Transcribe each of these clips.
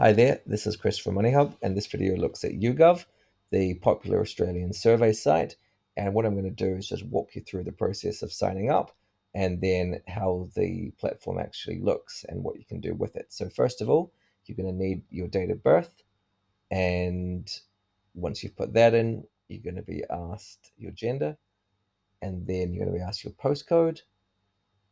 Hi there, this is Chris from MoneyHub, and this video looks at YouGov, the popular Australian survey site. And what I'm going to do is just walk you through the process of signing up and then how the platform actually looks and what you can do with it. So, first of all, you're going to need your date of birth. And once you've put that in, you're going to be asked your gender, and then you're going to be asked your postcode,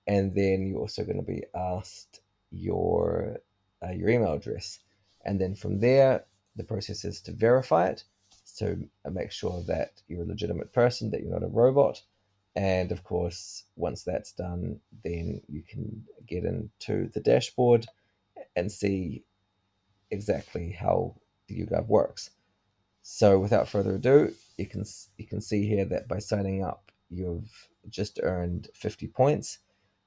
and then you're also going to be asked your email address, and then from there the process is to verify it. So make sure that you're a legitimate person, that you're not a robot, and of course once that's done, then you can get into the dashboard and see exactly how the YouGov works. So without further ado, you can see here that by signing up, you've just earned 50 points.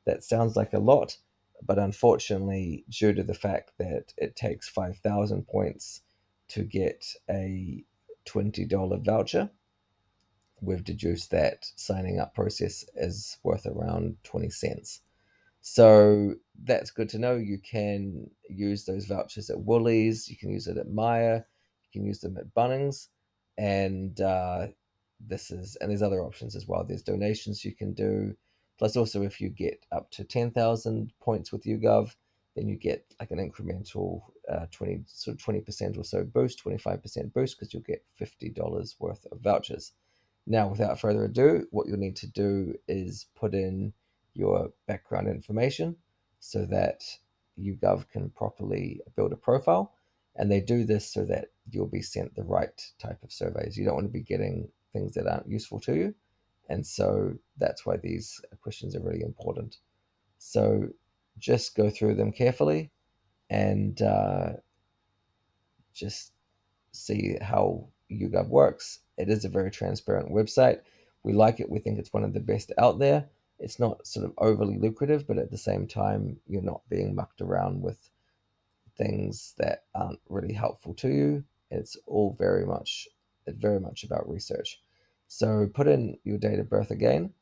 That sounds like a lot, but unfortunately, due to the fact that it takes 5,000 points to get a $20 voucher, we've deduced that signing up process is worth around 20 cents. So that's good to know. You can use those vouchers at Woolies, you can use it at Myer, you can use them at Bunnings, and there's other options as well. There's donations you can do. Plus, also if you get up to 10,000 points with YouGov, then you get like an incremental 20% or so boost, 25% boost, because you'll get $50 worth of vouchers. Now, without further ado, what you'll need to do is put in your background information so that YouGov can properly build a profile. And they do this so that you'll be sent the right type of surveys. You don't want to be getting things that aren't useful to you. And so that's why these questions are really important. So just go through them carefully and just see how YouGov works. It is a very transparent website. We like it. We think it's one of the best out there. It's not sort of overly lucrative, but at the same time, you're not being mucked around with things that aren't really helpful to you. It's very much about research. So put in your date of birth again,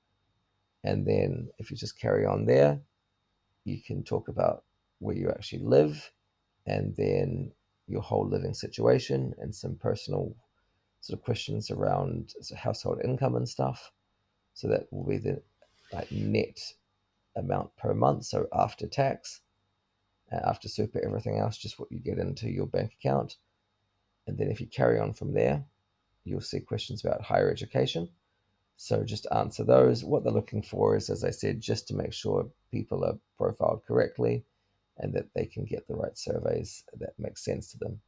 and then if you just carry on there, you can talk about where you actually live, and then your whole living situation and some personal sort of questions around household income and stuff. So that will be the like net amount per month. So after tax, after super, everything else, just what you get into your bank account. And then if you carry on from there, you'll see questions about higher education. So just answer those. What they're looking for is, as I said, just to make sure people are profiled correctly and that they can get the right surveys that make sense to them.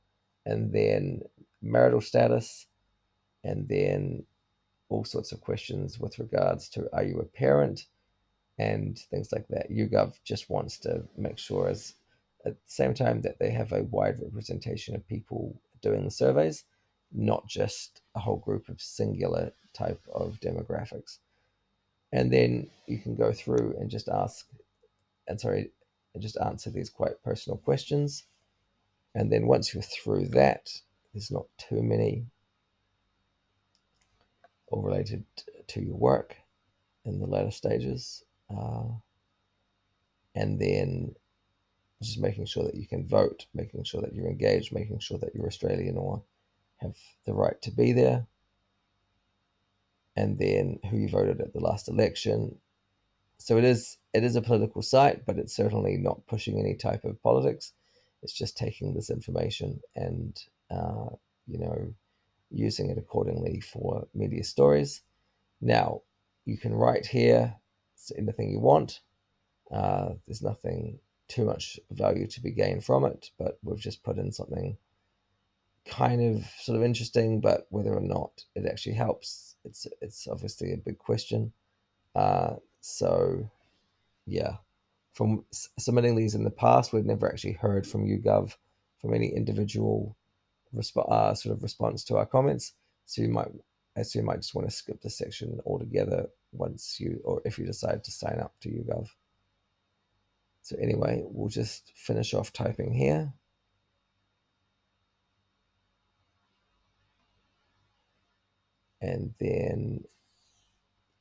And then marital status, and then all sorts of questions with regards to are you a parent and things like that. YouGov just wants to make sure, as at the same time, that they have a wide representation of people doing the surveys, not just a whole group of singular type of demographics. And then you can go through and just and just answer these quite personal questions. And then once you're through that, there's not too many all related to your work in the later stages. And then just making sure that you can vote, making sure that you're engaged, making sure that you're Australian or have the right to be there, and then who you voted at the last election. So it is a political site, but it's certainly not pushing any type of politics. It's just taking this information and uh, you know using it accordingly for media stories. Now you can write here anything you want. There's nothing too much value to be gained from it, but we've just put in something kind of sort of interesting, but whether or not it actually helps, it's obviously a big question. So yeah, from submitting these in the past, we've never actually heard from YouGov from any individual sort of response to our comments. So you might just want to skip this section altogether once you or if you decide to sign up to YouGov. So anyway, we'll just finish off typing here. And then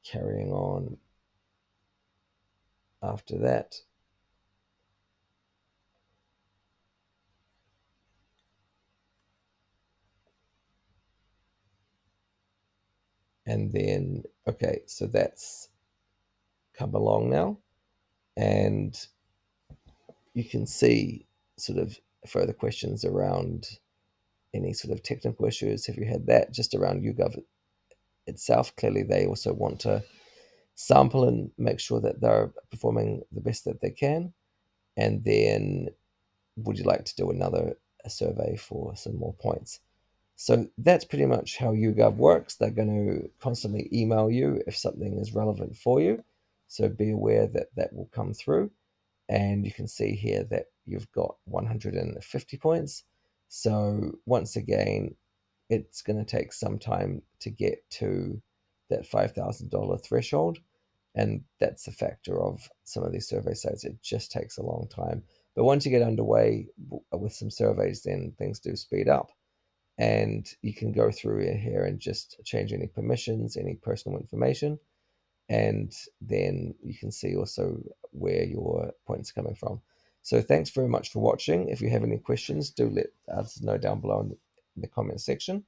carrying on after that. And then, okay, so that's come along now. And you can see sort of further questions around any sort of technical issues. If you had that just around YouGov itself, clearly they also want to sample and make sure that they're performing the best that they can. And then, would you like to do another survey for some more points? So that's pretty much how YouGov works. They're going to constantly email you if something is relevant for you. So be aware that that will come through. And you can see here that you've got 150 points. So once again, it's going to take some time to get to that $5,000 threshold. And that's a factor of some of these survey sites. It just takes a long time. But once you get underway with some surveys, then things do speed up. And you can go through here and just change any permissions, any personal information. And then you can see also where your points are coming from. So thanks very much for watching. If you have any questions, do let us know down below in the comment section.